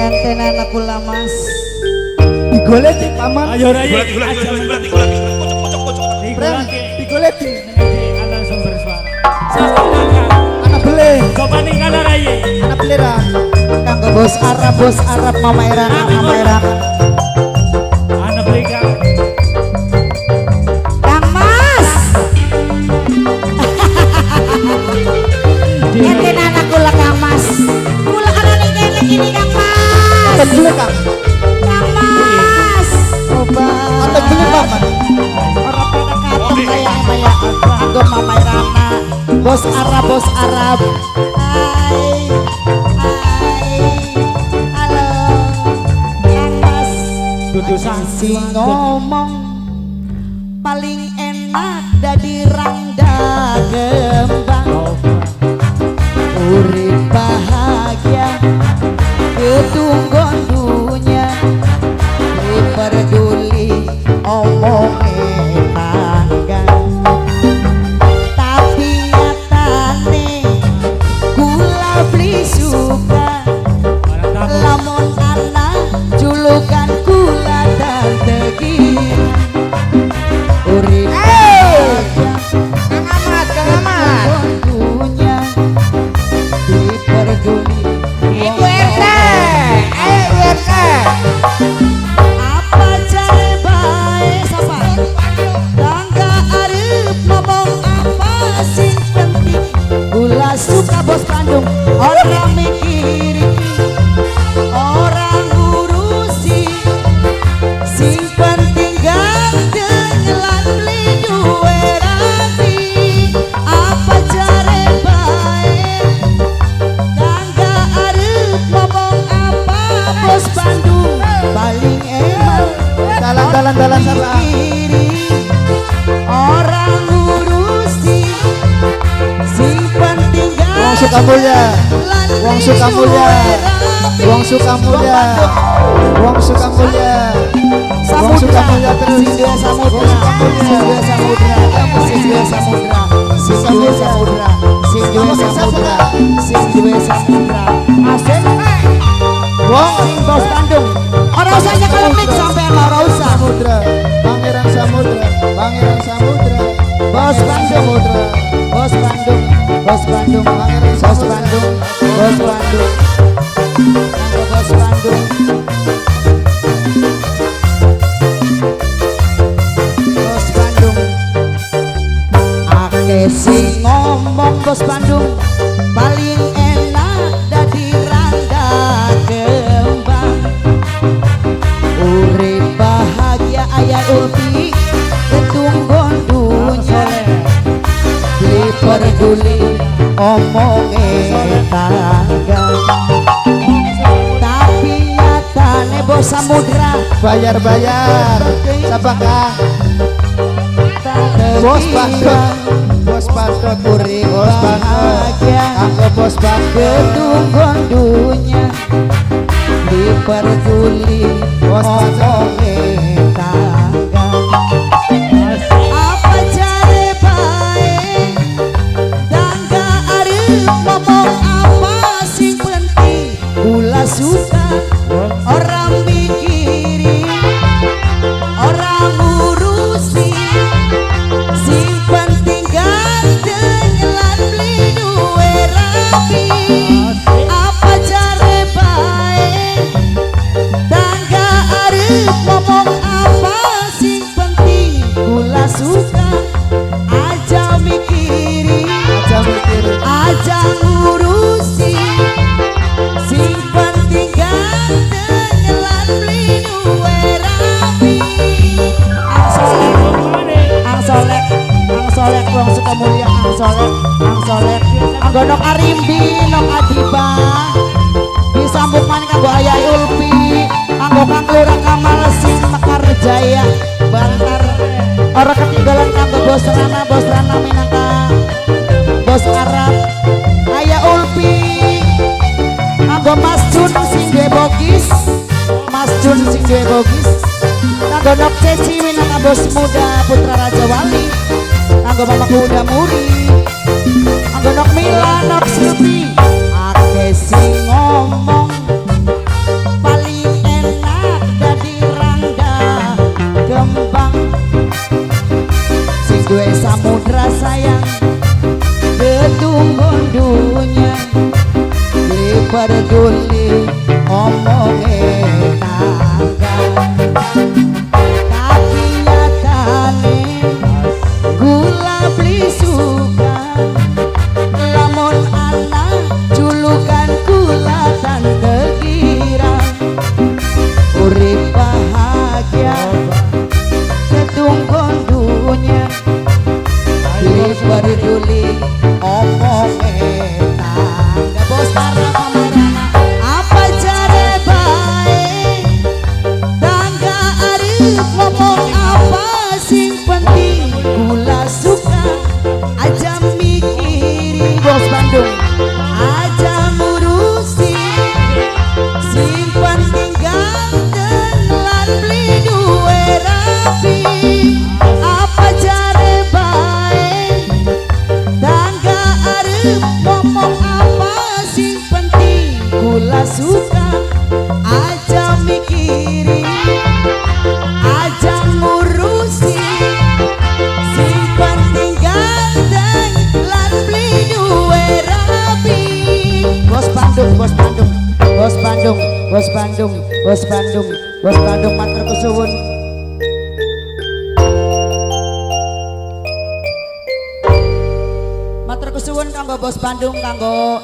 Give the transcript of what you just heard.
enten anak kula Mas. Digoleti paman. Ayo raya. Digoleti. Anak sumber suara. Anak beli. Coba nih kana raya. Anak belera. Kanggo bos Arab Mama Irana. Anak beli kang. Kang Mas. Enten anak kula Kang Mas. Kula ana ning kene iki Kang Mas. Anak beli Kang. Kang Mas. Coba. Anak beli paman. Ora pada katon kaya kanggo Mama Irana. Bos Arab. Hai. Halo. Kang Mas. Dudu Si ngomong paling enak dadi rangda gembang. Urip bahagia ketunggon dunia. Peduli omongin tangga. Tapi nyatane kula beli suka. Lamun anak julukan kula dan tegir. Urip Kang Ahmad dunia diperduli. Ibu RT, ayo RT. Apa cari baik sama tangga arep ngomong apa sing penting. Gula suka bos Bandung orang mikiri, orang ngurusi. Sing penting ganteng lan beli duwe rapi. Apa cari baik tangga arep ngomong apa bos Bandung paling emak. Dalan salah. Orang ngurusi sing penting Wong suka mulia. Wong suka mulia. Wong suka mulia. Wong suka mulia. Wong suka mulia terus. Sing dua samudra, sing dua samudra, sing dua samudra, sing dua samudra, sing dua samudra, sing dua samudra. Asik. Wong Sing bos Bandung. Ora usah nyekelempik sampean ora usah. Samudra. Pangeran Samudra. Pangeran Samudra. Bos Bandung. Bos Bandung. Bos Bandung. Pangeran Bos Samudra. Bandung. Bos Bandung. Kanggo bos Bandung. Bos Bandung. Ake sing ngomong bos Bandung paling enak dadi rangga kembang. Urip bahagia ayah ulpi ketunggon dunya. Beli peduli omongin tangga. Tapi nyatane bos samudra Bayar. Siapa Kang? Bos Bandung. Bos Bandung. Urip Bos Bandung. bahagia Kanggo bos Bandung. ketunggon dunya. Beli peduli Bos Bandung. omongin tangga. Apa cari baik tangga arep ngomong apa sing penting. Kula suka orang mikirin, orang ngurusi. Sing penting ganteng lan beli duwe rapi. Apa cari baik tangga arep ngomong apa sing penting. Kula suka aja mikirin, Aja mikir. aja ngurusi. Sing penting ganteng lan beli duwe rapi. Ang solek wong suka mulia. Ang solek anggo nok arimbi nok adiba disambut man kanggo ayah ulpi. Anggo kang lurah kamal sing Mekar Jaya Bantar. Ora ketinggalan kanggo bos Rana minangka bos Arab ayah ulpi. Anggo Mas Jun sing duwe bogis, Mas Jun sing duwe bogis. Kanggo nok Ceci minangka bos muda putra Raja Wali. Kanggo mama kuda muri. Anggo nok Mila nok Silvi. Ake sing ngomong omonge tangga tapi nyatane gula beli suka lamun anak julukan gula dan tegirang urip bahagia ketunggon dunia pilih berduli omonge tangga bos karena pamarana apa jare baik tangga arif ngomong apa sing penting gula suka aja mikiri bos Bandung aja ngurusi sing penting ganteng lan beli duwe rapi apa jare baik tangga arep ngomong apa sing penting gula suka aja mikiri aja ngurusi sing penting ganteng lan beli duwe rapi bos Bandung bos Bandung bos Bandung bos Bandung bos Bandung bos Bandung matur kesuwun matur kesuwun kanggo bos Bandung kanggo